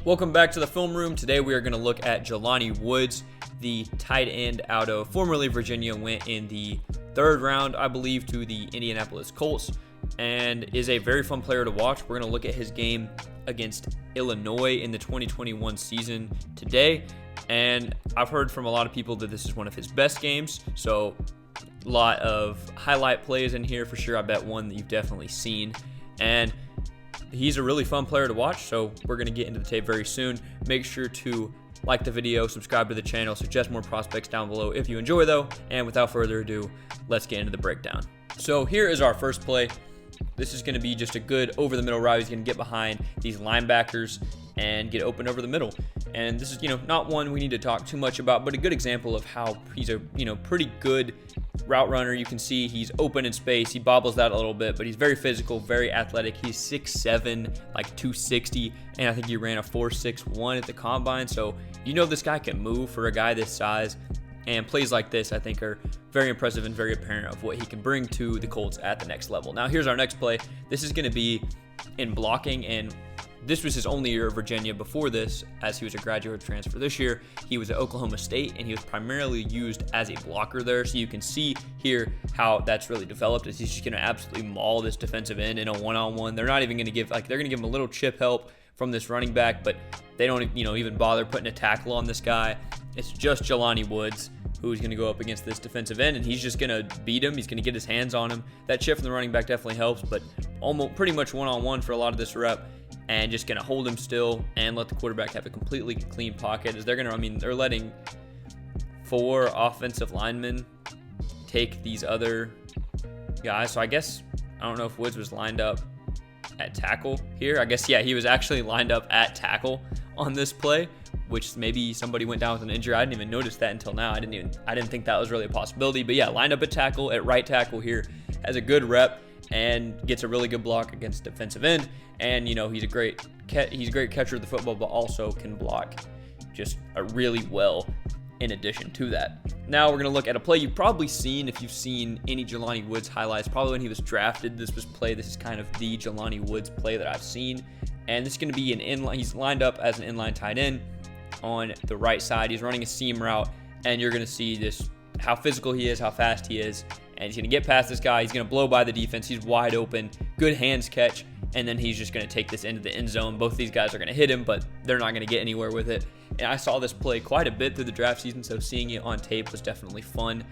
Welcome back to the film room. Today we are going to look at Jelani Woods, the tight end out of formerly Virginia, went in the third round, I believe, to the Indianapolis Colts, and is a very fun player to watch. We're going to look at his game against Illinois in the 2021 season today, and I've heard from a lot of people that this is one of his best games, so a lot of highlight plays in here for sure. I bet one that you've definitely seen, and he's a really fun player to watch, so we're going to get into the tape very soon. Make sure to like the video, subscribe to the channel, suggest more prospects down below if you enjoy though, and without further ado, let's get into the breakdown. So here is our first play. This is going to be just a good over-the-middle route. He's going to get behind these linebackers and get open over the middle. And this is, not one we need to talk too much about, but a good example of how he's a, pretty good route runner. You can see he's open in space. He bobbles that a little bit, but he's very physical, very athletic. He's 6'7", like 260, and I think he ran a 4.61 at the combine. So this guy can move for a guy this size. And plays like this, I think, are very impressive and very apparent of what he can bring to the Colts at the next level. Now, here's our next play. This is going to be in blocking, and this was his only year at Virginia. Before this, as he was a graduate transfer this year, he was at Oklahoma State, and he was primarily used as a blocker there. So you can see here how that's really developed, as he's just going to absolutely maul this defensive end in a one-on-one. They're not even going to give, they're going to give him a little chip help from this running back, but they don't, even bother putting a tackle on this guy. It's just Jelani Woods who's going to go up against this defensive end, and he's just going to beat him. He's going to get his hands on him. That chip from the running back definitely helps, but almost pretty much one-on-one for a lot of this rep, and just going to hold him still and let the quarterback have a completely clean pocket. As they're letting 4 offensive linemen take these other guys. So I guess, I don't know if Woods was lined up at tackle here. I guess, yeah, he was actually lined up at tackle on this play, which maybe somebody went down with an injury. I didn't even notice that until now. I didn't think that was really a possibility. But yeah, lined up at tackle, at right tackle here, has a good rep and gets a really good block against defensive end. And he's a great catcher of the football, but also can block just really well in addition to that. Now we're going to look at a play you've probably seen if you've seen any Jelani Woods highlights. Probably when he was drafted, this is kind of the Jelani Woods play that I've seen. And this is going to be an inline. He's lined up as an inline tight end on the right side. He's running a seam route, and you're going to see this, how physical he is, how fast he is, and he's going to get past this guy. He's going to blow by the defense. He's wide open, good hands catch, and then he's just going to take this into the end zone. Both of these guys are going to hit him, but they're not going to get anywhere with it. And I saw this play quite a bit through the draft season, so seeing it on tape was definitely fun.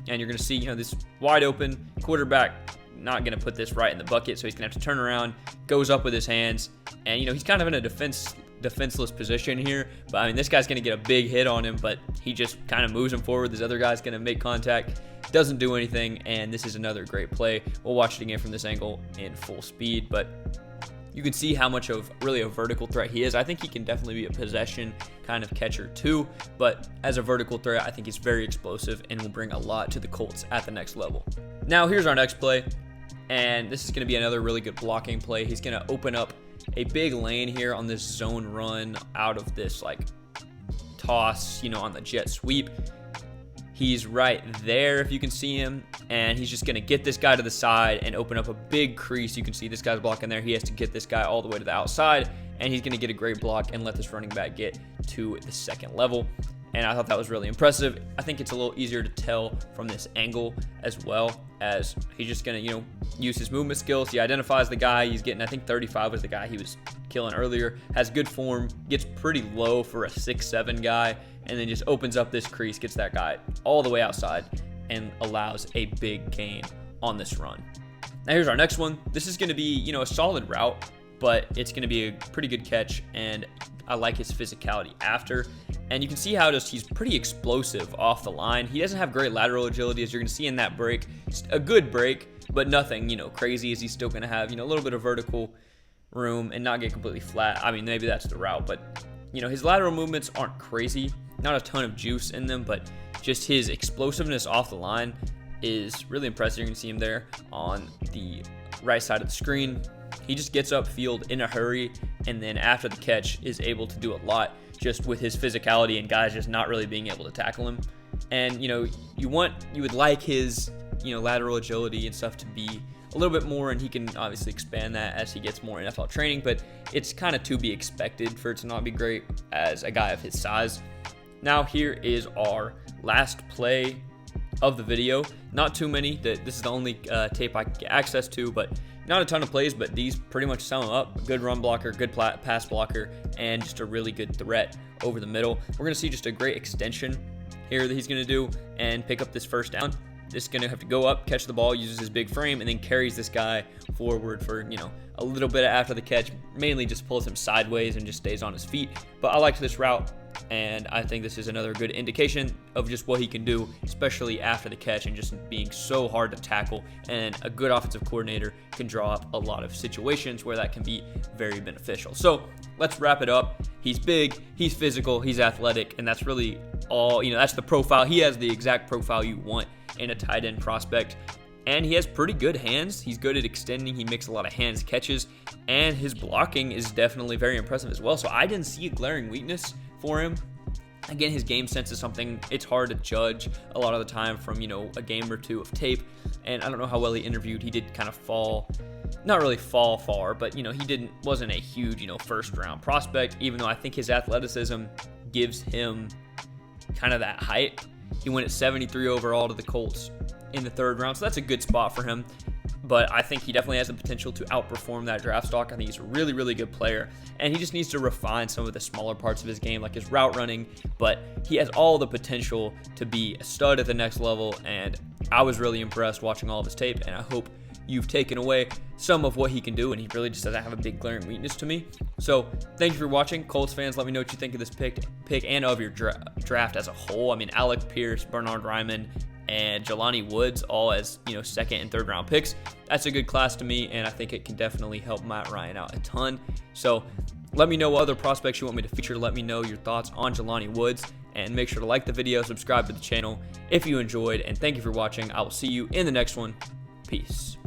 And you're going to see, this wide open quarterback not going to put this right in the bucket, so he's going to have to turn around, goes up with his hands, and he's kind of in a defenseless position here, but this guy's going to get a big hit on him, but he just kind of moves him forward. This other guy's going to make contact, doesn't do anything, and this is another great play. We'll watch it again from this angle in full speed, but you can see how much of really a vertical threat he is. I think he can definitely be a possession kind of catcher too, but as a vertical threat, I think he's very explosive and will bring a lot to the Colts at the next level. Now here's our next play, and this is going to be another really good blocking play. He's going to open up a big lane here on this zone run out of this toss, on the jet sweep. He's right there if you can see him, and he's just going to get this guy to the side and open up a big crease. You can see this guy's blocking there. He has to get this guy all the way to the outside, and he's going to get a great block and let this running back get to the second level. And I thought that was really impressive. I think it's a little easier to tell from this angle as well, as he's just going to, use his movement skills. He identifies the guy. He's getting, I think 35 was the guy he was killing earlier. Has good form, gets pretty low for a 6'7" guy, and then just opens up this crease, gets that guy all the way outside, and allows a big gain on this run. Now here's our next one. This is going to be, a solid route, but it's going to be a pretty good catch, and I like his physicality after. And you can see how he's pretty explosive off the line. He doesn't have great lateral agility, as you're going to see in that break. Just a good break, but nothing, crazy, as he's still going to have, a little bit of vertical room and not get completely flat. Maybe that's the route, but, his lateral movements aren't crazy. Not a ton of juice in them, but just his explosiveness off the line is really impressive. You're going to see him there on the right side of the screen. He just gets upfield in a hurry, and then after the catch is able to do a lot just with his physicality and guys just not really being able to tackle him. And you would like his lateral agility and stuff to be a little bit more, and he can obviously expand that as he gets more NFL training, but it's kind of to be expected for it to not be great as a guy of his size. Now here is our last play of the video. Not too many. This is the only tape I can get access to, but not a ton of plays, but these pretty much sum them up. Good run blocker, good pass blocker, and just a really good threat over the middle. We're going to see just a great extension here that he's going to do and pick up this first down. This is going to have to go up, catch the ball, uses his big frame, and then carries this guy forward for, a little bit after the catch. Mainly just pulls him sideways and just stays on his feet. But I liked this route, and I think this is another good indication of just what he can do, especially after the catch and just being so hard to tackle. And a good offensive coordinator can draw up a lot of situations where that can be very beneficial. So let's wrap it up. He's big, he's physical, he's athletic, and that's really all, that's the profile. He has the exact profile you want in a tight end prospect. And he has pretty good hands. He's good at extending. He makes a lot of hands catches. And his blocking is definitely very impressive as well. So I didn't see a glaring weakness for him. Again, his game sense is something it's hard to judge a lot of the time from, a game or two of tape. And I don't know how well he interviewed. He did kind of not really fall far, but, he wasn't a huge, first round prospect, even though I think his athleticism gives him kind of that height. He went at 73 overall to the Colts in the third round, so that's a good spot for him. But I think he definitely has the potential to outperform that draft stock. I think he's a really, really good player, and he just needs to refine some of the smaller parts of his game, like his route running. But he has all the potential to be a stud at the next level, and I was really impressed watching all of his tape, and I hope you've taken away some of what he can do, and he really just doesn't have a big glaring weakness to me. So thank you for watching. Colts fans, let me know what you think of this pick and of your draft as a whole. I mean, Alec Pierce, Bernhard, and Jelani Woods, all as second and third round picks. That's a good class to me, and I think it can definitely help Matt Ryan out a ton. So let me know what other prospects you want me to feature. Let me know your thoughts on Jelani Woods, and make sure to like the video, subscribe to the channel if you enjoyed, and thank you for watching. I will see you in the next one. Peace.